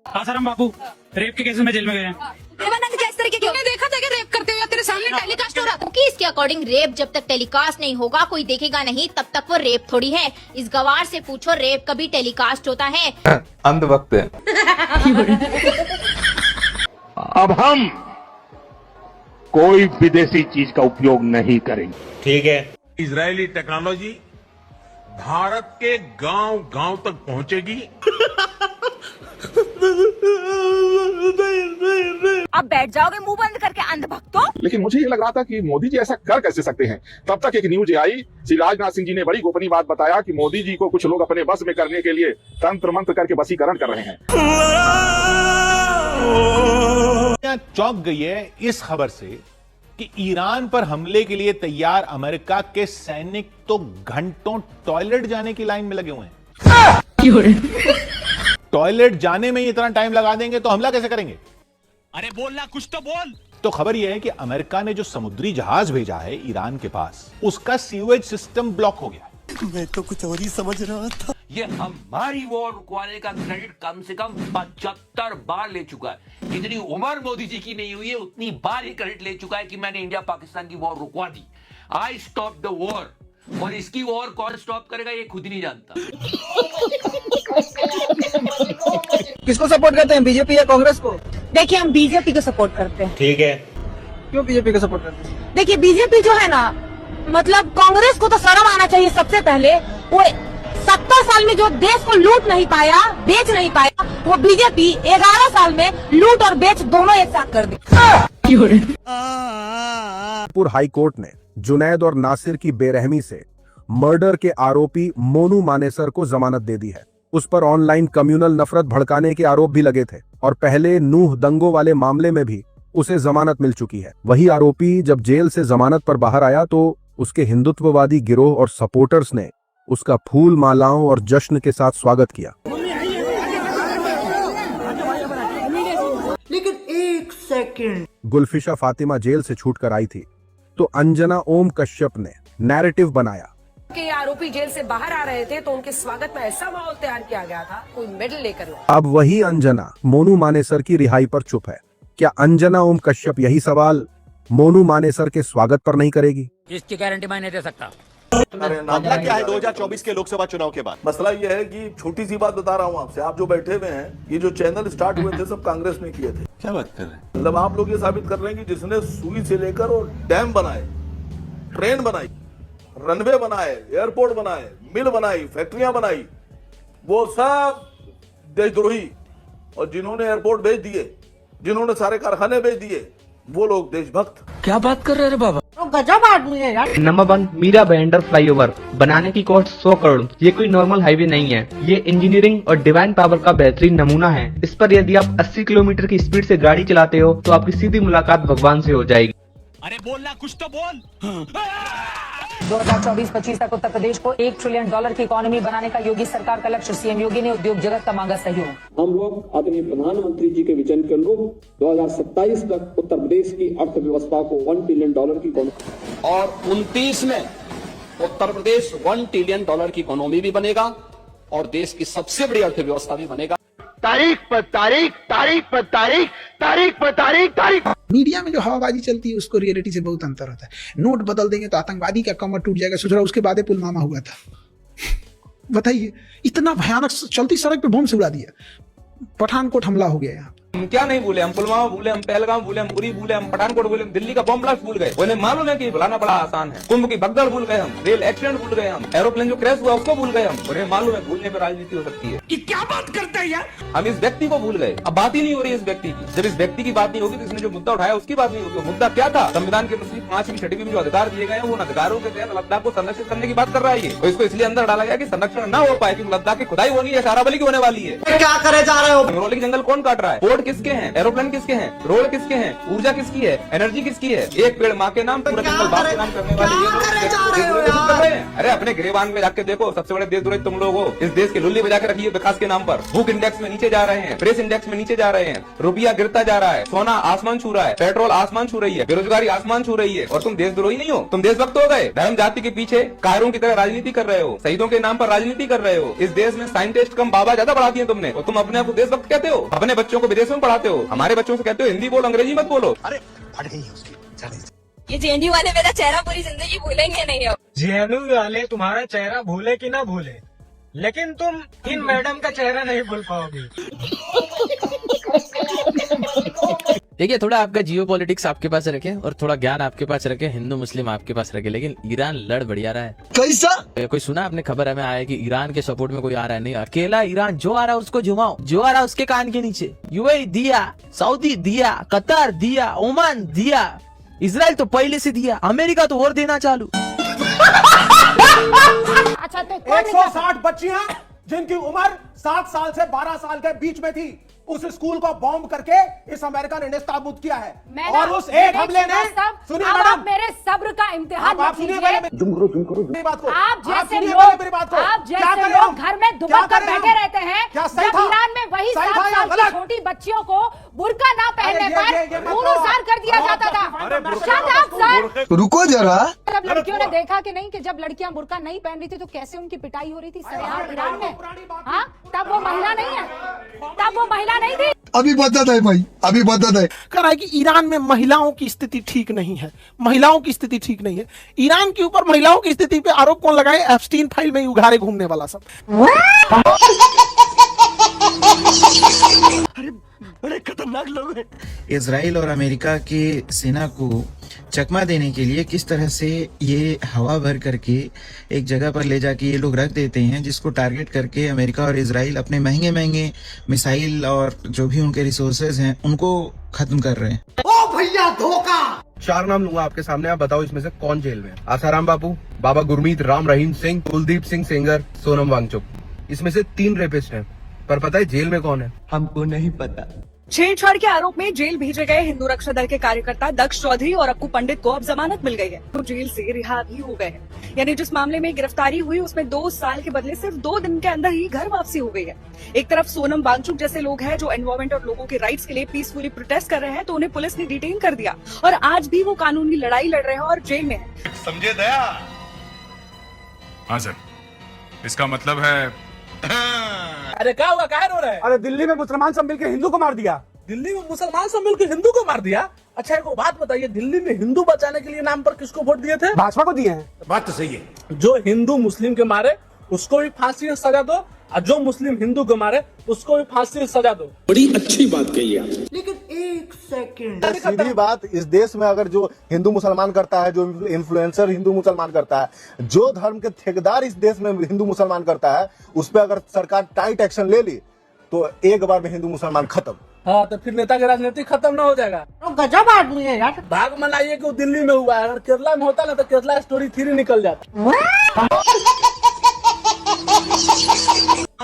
Asaram Bapu rape के case में jail में गए हैं। इस तरीके की देखा था कि रेप करते हुए तेरे सामने टेलीकास्ट हो रहा था। कि इसके अकॉर्डिंग रेप जब तक टेलीकास्ट नहीं होगा कोई देखेगा नहीं, तब तक वो रेप थोड़ी है। इस गवार से पूछो रेप कभी टेलीकास्ट होता है? अंधभक्त है। अब हम कोई विदेशी चीज का उपयोग नहीं करेंगे। ठीक है। इजरायली टेक्नोलॉजी भारत के गांव गांव तक पहुंचेगी। आप बैठ जाओगे मुंह बंद करके अंधभक्तों। लेकिन मुझे ये लग रहा था कि मोदी जी ऐसा कर कैसे सकते हैं। तब तक एक न्यूज आई, श्री राजनाथ सिंह जी ने बड़ी गोपनीय बात बताया कि मोदी जी को कुछ लोग अपने बस में करने के लिए तंत्र मंत्र करके वशीकरण कर रहे हैं। चौंक गई है इस खबर से कि ईरान पर हमले के लिए तैयार अमेरिका के सैनिक तो घंटों टॉयलेट जाने की लाइन में लगे हुए हैं। टॉयलेट जाने में ही इतना टाइम लगा देंगे तो हमला कैसे करेंगे? अरे बोलना कुछ तो बोल। तो खबर यह है कि अमेरिका ने जो समुद्री जहाज भेजा है ईरान के पास, उसका सीवेज सिस्टम ब्लॉक हो गया। मैं तो कुछ और ही समझ रहा था। ये हमारी वॉर रुकवाने का क्रेडिट कम से कम 75 बार ले चुका है। जितनी उम्र मोदी जी की नहीं हुई है उतनी बार ये क्रेडिट ले चुका है कि मैंने इंडिया पाकिस्तान की वॉर रुकवा दी। I stop the war. और इसकी वॉर कौन स्टॉप करेगा ये खुद ही नहीं जानता। किसको सपोर्ट करते हैं, बीजेपी या कांग्रेस को? देखिए हम बीजेपी को सपोर्ट करते हैं। ठीक है। क्यों बीजेपी को सपोर्ट करते हैं? देखिए बीजेपी जो है ना, मतलब कांग्रेस को तो शर्म आना चाहिए सबसे पहले। वो 70 साल में जो देश को लूट नहीं पाया, बेच नहीं पाया, वो बीजेपी 11 साल में लूट और बेच दोनों एक साथ कर दी। हाई कोर्ट ने जुनैद और नासिर की बेरहमी से मर्डर के आरोपी मोनू मानेसर को जमानत दे दी है। उस पर ऑनलाइन कम्युनल नफरत भड़काने के आरोप भी लगे थे और पहले नूह दंगों वाले मामले में भी उसे जमानत मिल चुकी है। वही आरोपी जब जेल से जमानत पर बाहर आया तो उसके हिंदुत्ववादी गिरोह और सपोर्टर्स ने उसका फूल मालाओं और जश्न के साथ स्वागत किया। लेकिन एक सेकंड, गुलफिशा फातिमा जेल से छूटकर आई थी तो अंजना ओम कश्यप ने नैरेटिव बनाया कि आरोपी जेल से बाहर आ रहे थे तो उनके स्वागत में ऐसा माहौल तैयार किया गया था, कोई मेडल लेकर। अब वही अंजना मोनू मानेसर की रिहाई पर चुप है। क्या अंजना ओम कश्यप यही सवाल मोनू मानेसर के स्वागत पर नहीं करेगी? इसकी गारंटी मैं नहीं दे सकता। मामला क्या है 2024 के लोकसभा चुनाव के बाद? मसला ये है कि छोटी सी बात बता रहा हूँ आपसे, आप जो बैठे हुए हैं, ये जो चैनल स्टार्ट हुए थे सब कांग्रेस ने किए थे। क्या बात कर रहे हैं? मतलब आप लोग ये साबित कर रहे हैं कि जिसने सुई से लेकर और डैम बनाए, ट्रेन बनाई, रनवे बनाए, एयरपोर्ट बनाए, मिल बनाई, फैक्ट्रियां बनाई, वो सब देशद्रोही। और जिन्होंने एयरपोर्ट बेच दिए, जिन्होंने सारे कारखाने बेच दिए, वो लोग देशभक्त। क्या बात कर रहे हैं बाबा? गजब आदमी है यार। नंबर 1 मीरा भाईंदर फ्लाईओवर बनाने की कॉस्ट 100 करोड़। ये कोई नॉर्मल हाईवे नहीं है, ये इंजीनियरिंग और डिवाइन पावर का बेहतरीन नमूना है। इस पर यदि आप 80 किलोमीटर की स्पीड से गाड़ी चलाते हो तो आपकी सीधी मुलाकात भगवान से हो जाएगी। अरे बोलना कुछ तो बोल। 2024-25 तक उत्तर प्रदेश को $1 ट्रिलियन की इकोनॉमी बनाने का योगी सरकार का लक्ष्य। सीएम योगी ने उद्योग जगत का मांगा सहयोग। हम लोग आदरणीय प्रधानमंत्री जी के विजन के अनुरूप 2027 तक उत्तर प्रदेश की अर्थव्यवस्था को $1 ट्रिलियन की इकोनॉमी और 29 में उत्तर प्रदेश $1 ट्रिलियन की इकोनॉमी भी बनेगा और देश की सबसे बड़ी अर्थव्यवस्था भी बनेगा। तारीख पर तारीख, तारीख पर तारीख, तारीख पर तारीख, तारीख। मीडिया में जो हवाबाजी चलती है उसको रियलिटी से बहुत अंतर होता है। नोट बदल देंगे तो आतंकवादी का कमर टूट जाएगा। सोच रहा उसके बाद पुलवामा हुआ था। बताइए, इतना भयानक चलती सड़क पे बम से उड़ा दिया। पठानकोट हमला हो गया यहाँ। हम क्या नहीं भूले, हम पुलवामा भूले, हम पहलगाम भूले, हम उरी भूले, हम पठानकोट भूले, हम दिल्ली का बम ब्लास्ट भूल गए। उन्हें मालूम है कि भुलाना बड़ा आसान है। कुंभ की भगदड़ भूल गए हम, रेल एक्सीडेंट भूल गए हम, एरोप्लेन जो क्रैश हुआ उसको भूल गए हम। उन्हें मालूम है भूलने पर राजनीति हो सकती है। क्या बात करते हैं यार? हम इस व्यक्ति को भूल गए। अब बात ही नहीं हो रही इस व्यक्ति की। जब इस व्यक्ति की बात नहीं होगी तो इसने जो मुद्दा उठाया उसकी बात नहीं होगी। मुद्दा क्या था? संविधान के अनुच्छेद 5 की 6वीं में जो अधिकार दिए गए हैं उन अधिकारों के तहत लद्दाख को संरक्षित करने की बात कर रहा है। और इसको इसलिए अंदर डाला गया कि संरक्षण न हो पाए, क्योंकि लद्दाख की खुदाई होनी है, शराबली की होने वाली है। क्या करे जा रहे हो? रोली जंगल कौन काट रहा है? पोर्ट किसके हैं, एरोप्लेन किसके हैं, रोड किसके हैं, ऊर्जा किसकी है, एनर्जी किसकी है? एक पेड़ माँ के नाम, पूरा जंगल बाप के नाम करने वाले ये लोग कर रहे हैं। अरे अपने गिरेबान में जाके देखो, सबसे बड़े देशद्रोही तुम लोग हो। इस देश के लुल्ली बजा के रखिए विकास के नाम पर। भूख इंडेक्स में नीचे जा रहे हैं, प्रेस इंडेक्स में नीचे जा रहे हैं, रुपया गिरता जा रहा है, सोना आसमान छू रहा है, पेट्रोल आसमान छू रही है, बेरोजगारी आसमान छू रही है, और तुम देशद्रोही नहीं हो, तुम देशभक्त हो गए। धर्म जाति के पीछे कायरों की तरह राजनीति कर रहे हो, शहीदों के नाम पर राजनीति कर रहे हो। इस देश में साइंटिस्ट कम बाबा ज्यादा बढ़ा दिए तुमने, और तुम अपने आप को देशभक्त कहते हो। अपने बच्चों को विदेशों में पढ़ाते हो, हमारे बच्चों से कहते हो हिंदी बोलो, अंग्रेजी मत बोलो। अरे फट गई है उसकी। ये जेएनयू वाले मेरा चेहरा पूरी जिंदगी भूलेंगे नहीं अब। जेएनयू वाले तुम्हारा चेहरा भूले कि ना भूले, लेकिन तुम इन मैडम का चेहरा नहीं भूल पाओगे। देखिए, थोड़ा आपका जियो पॉलिटिक्स आपके पास रखे और थोड़ा ज्ञान आपके पास रखे, हिंदू मुस्लिम आपके पास रखे, लेकिन ईरान लड़ बढ़िया रहा है। कैसा? कोई सुना आपने? खबर हमें आया कि ईरान के सपोर्ट में कोई आ रहा है। नहीं, अकेला ईरान जो आ रहा है उसको झुमाओ, जो आ रहा है उसके कान के नीचे। यूएई दिया, सऊदी दिया, कतर दिया, ओमान दिया, इजराइल तो पहले से दिया, अमेरिका तो और देना चालू। अच्छा तो 160 बच्चियां जिनकी उम्र 7 साल से 12 साल के बीच में थी, उस स्कूल को बॉम्ब करके इस अमेरिका ने नेस्तनाबूद किया है। और उस एक हमले ने, सुनिए मैडम, मेरे सब्र का इम्तिहान आप सुनिए पहले मेरी बात को, आप जैसे सुनिए लोग, पहले मेरी बात को। आप क्या जैसे करें लोग हम? घर में दुबक कर बैठे रहते हैं, जब ईरान में वही 7 साल की छोटी बच्चियों को बुर्का ना पहनने पर खून-उजार कर दिया जाता था। Shut up, sir! रुको जरा। जब लड़कियों ने देखा कि नहीं, कि जब लड़कियां बुर्का नहीं पहन रही थी तो कैसे उनकी पिटाई हो रही थी सरेआम ईरान में, हाँ? तब वो महिला नहीं है, तब वो महिला नहीं थी। अभी बदत है भाई, अभी बदत है। कह रहा है कि ईरान में महिलाओं की स्थिति ठीक नहीं है, महिलाओं की स्थिति ठीक नहीं है। ईरान के ऊपर महिलाओं की स्थिति पे आरोप कौन लगाए? एप्स्टीन फाइल में उघारे घूमने वाला सब। अरे बड़े खतरनाक लोग हैं। इजराइल और अमेरिका के सेना को चकमा देने के लिए किस तरह से ये हवा भर करके एक जगह पर ले जाके ये लोग रख देते हैं, जिसको टारगेट करके अमेरिका और इजराइल अपने महंगे महंगे मिसाइल और जो भी उनके रिसोर्सेज हैं उनको खत्म कर रहे हैं। ओ भैया धोखा। 4 नाम लूंगा आपके सामने, आप बताओ इसमें से कौन जेल में है? आसाराम बापू, बाबा गुरमीत राम रहीम सिंह, कुलदीप सिंह सेंगर, सोनम वांगचुक। इसमें से 3 रेपिस्ट हैं, पर पता है जेल में कौन है? हमको नहीं पता। छेड़छाड़ के आरोप में जेल भेजे गए हिंदू रक्षा दल के कार्यकर्ता दक्ष चौधरी और अक्कू पंडित को अब जमानत मिल गई है, तो जेल से रिहा भी हो गए हैं। यानी जिस मामले में गिरफ्तारी हुई उसमें 2 साल के बदले सिर्फ 2 दिन के अंदर ही घर वापसी हो गई है। एक तरफ सोनम वांगचुक जैसे लोग हैं जो एनवायरमेंट और लोगों के राइट्स के लिए पीसफुली प्रोटेस्ट कर रहे हैं, तो उन्हें पुलिस ने डिटेन कर दिया और आज भी वो कानूनी लड़ाई लड़ रहे हैं और जेल में है। समझे दया? हाँ सर, इसका मतलब है। अरे क्या हुआ, काहे रो रहे हैं? अरे दिल्ली में मुसलमान सब मिलकर हिंदू को मार दिया। दिल्ली में मुसलमान सब मिलकर हिंदू को मार दिया? अच्छा एक बात बताइए, दिल्ली में हिंदू बचाने के लिए नाम पर किसको वोट दिए थे? भाजपा को दिए हैं। बात तो सही है। जो हिंदू मुस्लिम के मारे उसको भी फांसी की सजा दो, और जो मुस्लिम हिंदू को मारे उसको भी फांसी की सजा दो। बड़ी अच्छी बात कही आप। लेकिन एक सेकंड, सीधी बात, इस देश में अगर जो हिंदू मुसलमान करता है, जो इन्फ्लुएंसर हिंदू मुसलमान करता है, जो धर्म के ठेकेदार इस देश में हिंदू मुसलमान करता है, उस पर अगर सरकार टाइट एक्शन ले ली तो एक बार में हिंदू मुसलमान खत्म। हाँ, तो फिर नेता की राजनीति खत्म ना हो जाएगा? तो गजब आदमी है यार। भाग मनाइए कि वो दिल्ली में हुआ है, अगर केरला में होता ना तो केरला स्टोरी 3 निकल जाता।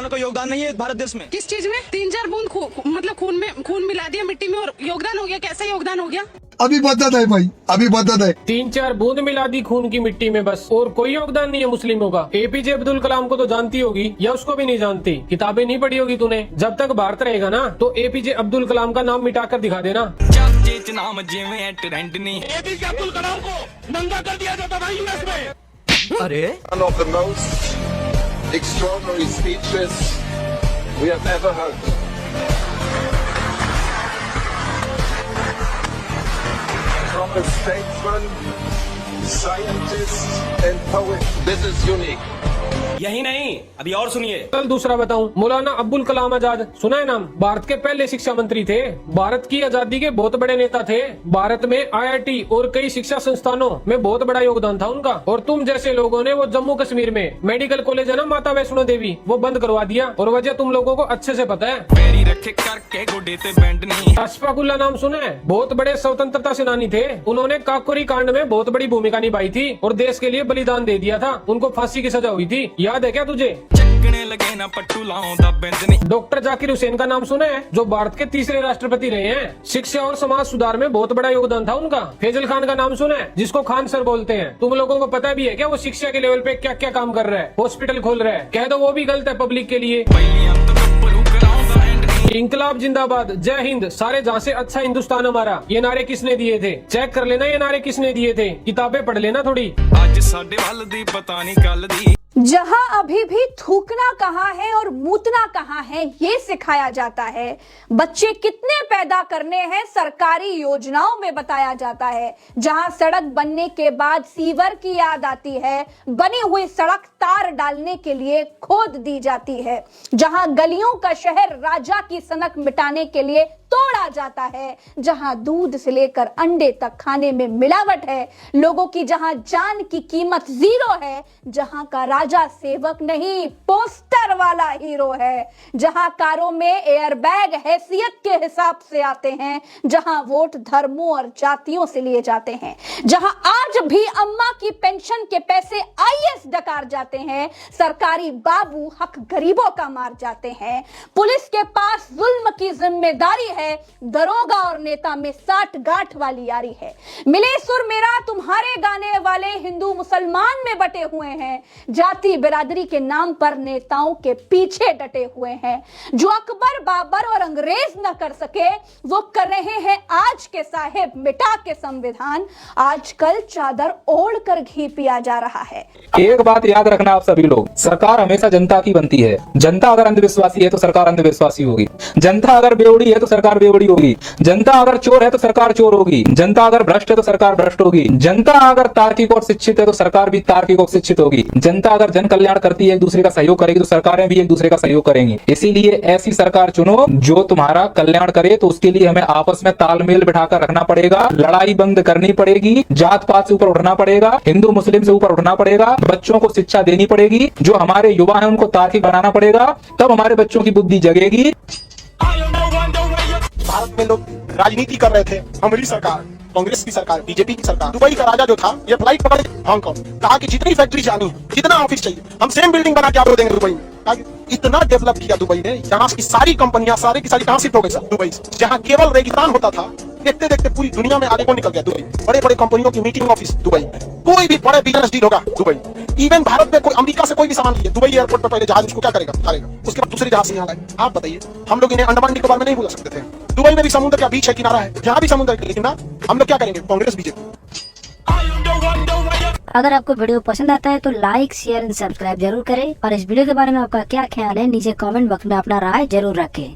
का योगदान नहीं है भारत देश में। किस चीज में? 3-4 बूंद मतलब खून मिला दिया मिट्टी में और योगदान हो गया? कैसे योगदान हो गया? अभी बदत है भाई, अभी बदत है। 3-4 बूंद मिला दी खून की मिट्टी में बस, और कोई योगदान नहीं है मुस्लिमों का। एपीजे अब्दुल कलाम को तो जानती होगी या उसको भी नहीं जानती? किताबें नहीं पढ़ी होगी तूने? जब तक भारत रहेगा ना तो एपीजे अब्दुल कलाम का नाम मिटा कर दिखा देना। एपीजे अब्दुल कलाम को नंगा कर दिया जाता था यूएस में। अरे Extraordinary speeches we have ever heard. From a statesman, scientist and poet. This is unique. यही नहीं, अभी और सुनिए। कल दूसरा बताऊं, मौलाना अब्दुल कलाम आजाद, सुना है नाम? भारत के पहले शिक्षा मंत्री थे, भारत की आजादी के बहुत बड़े नेता थे। भारत में आईआईटी और कई शिक्षा संस्थानों में बहुत बड़ा योगदान था उनका। और तुम जैसे लोगों ने वो जम्मू कश्मीर में मेडिकल कॉलेज है ना माता वैष्णो देवी, वो बंद करवा दिया, और वजह तुम लोगों को अच्छे से पता है। अशफाकुल्ला नाम सुना है? बहुत बड़े स्वतंत्रता सेनानी थे, उन्होंने काकोरी कांड में बहुत बड़ी भूमिका निभाई थी और देश के लिए बलिदान दे दिया था। उनको फांसी की सजा हुई थी। याद है क्या तुझे? लगे ना पट्टू डॉक्टर जाकिर हुसैन का नाम सुना है, जो भारत के तीसरे राष्ट्रपति रहे हैं। शिक्षा और समाज सुधार में बहुत बड़ा योगदान था उनका। फैजल खान का नाम सुना है, जिसको खान सर बोलते हैं। तुम लोगों को पता भी है क्या वो शिक्षा के लेवल पे क्या क्या काम कर रहा है? हॉस्पिटल खोल रहा है। कह दो वो भी गलत है पब्लिक के लिए। इंकलाब जिंदाबाद, जय हिंद, सारे जहाँ से अच्छा हिंदुस्तान हमारा, ये नारे किसने दिए थे? चेक कर लेना ये नारे किसने दिए थे, किताबें पढ़ लेना थोड़ी। आज साडे वाल दी पता नहीं कल दी। जहां अभी भी थूकना कहाँ है और मूतना कहाँ है ये सिखाया जाता है। बच्चे कितने पैदा करने हैं सरकारी योजनाओं में बताया जाता है। जहां सड़क बनने के बाद सीवर की याद आती है, बनी हुई सड़क तार डालने के लिए खोद दी जाती है। जहां गलियों का शहर राजा की सनक मिटाने के लिए तोड़ा जाता है। जहां दूध से लेकर अंडे तक खाने में मिलावट है। लोगों की जहां जान की कीमत जीरो है। जहां का राजा सेवक नहीं पोस्टर वाला हीरो है। जहां कारों में एयरबैग हैसियत के हिसाब से आते हैं। जहां वोट धर्मों और जातियों से लिए जाते हैं। जहां आज भी अम्मा की पेंशन के पैसे आईएएस डकार जाते हैं। सरकारी बाबू हक गरीबों का मार जाते हैं। पुलिस के पास जुल्म की जिम्मेदारी है। दरोगा और नेता में साठ गांठ वाली यारी है। मिले सुर मेरा तुम्हारे गाने वाले हिंदू मुसलमान में बटे हुए हैं। जाति बिरादरी के नाम पर नेताओं के पीछे डटे हुए हैं। जो अकबर बाबर और अंग्रेज न कर सके वो कर रहे हैं आज के साहेब मिटा के संविधान। आजकल चादर ओढ़ कर घी पिया जा रहा है। एक बात याद रखना आप सभी लोग, सरकार हमेशा जनता की बनती है। जनता अगर अंधविश्वासी है तो सरकार अंधविश्वासी होगी। जनता अगर बेवड़ी है तो सरकार बेवड़ी होगी। जनता अगर चोर है तो सरकार चोर होगी। जनता अगर भ्रष्ट है तो सरकार भ्रष्ट होगी। जनता अगर तार्किक और शिक्षित है तो सरकार भी तार्किक और शिक्षित होगी। जनता अगर जन कल्याण करती है, एक दूसरे का सहयोग करेगी, तो सरकारें भी एक दूसरे का सहयोग करेंगी। इसीलिए ऐसी सरकार चुनो जो तुम्हारा कल्याण करे। तो उसके लिए हमें आपस में तालमेल बिठाकर रखना पड़ेगा। लड़ाई बंद करनी पड़ेगी। जात पात से ऊपर उठना पड़ेगा। हिंदू मुस्लिम से ऊपर उठना पड़ेगा। बच्चों को शिक्षा देनी पड़ेगी। जो हमारे युवा है उनको तार्किक बनाना पड़ेगा। तब हमारे बच्चों की बुद्धि जगेगी। भारत में लोग राजनीति कर रहे थे, हमारी सरकार, कांग्रेस की सरकार, बीजेपी की सरकार। दुबई का राजा जो था ये फ्लाइट पकड़ हांगकांग, कहा कि जितनी फैक्ट्री जानी, जितना ऑफिस चाहिए, हम सेम बिल्डिंग बना के आपको देंगे दुबई में। इतना डेवलप किया दुबई ने, यहाँ की सारी कंपनियां सारी की सारी कहां शिफ्ट हो गई दुबई से। जहाँ केवल रेगिस्तान होता था, देखते देखते पूरी दुनिया में आगे कौन निकल गया? दुबई। बड़े बड़े कंपनियों की मीटिंग ऑफिस दुबई, कोई भी बड़े बिजनेस डील होगा दुबई। इवन भारत में कोई अमेरिका से कोई भी सामान लिए दुबई एयरपोर्ट पर पहले जहाज उसको क्या करेगा? उतारेगा, उसके बाद दूसरे जहाज से यहाँ लाएगा। आप बताइए, हम लोग इन्हें अंडमान निकोबार में नहीं बुला सकते थे? दुबई में भी समुद्र का बीच है, किनारा है, जहाँ भी समुद्र है, लेकिन हम लोग क्या करेंगे? कांग्रेस बीजेपी। अगर आपको वीडियो पसंद आता है तो लाइक शेयर एंड सब्सक्राइब जरूर करें। और इस वीडियो के बारे में आपका क्या ख्याल है नीचे कमेंट बॉक्स में अपना राय जरूर रखें।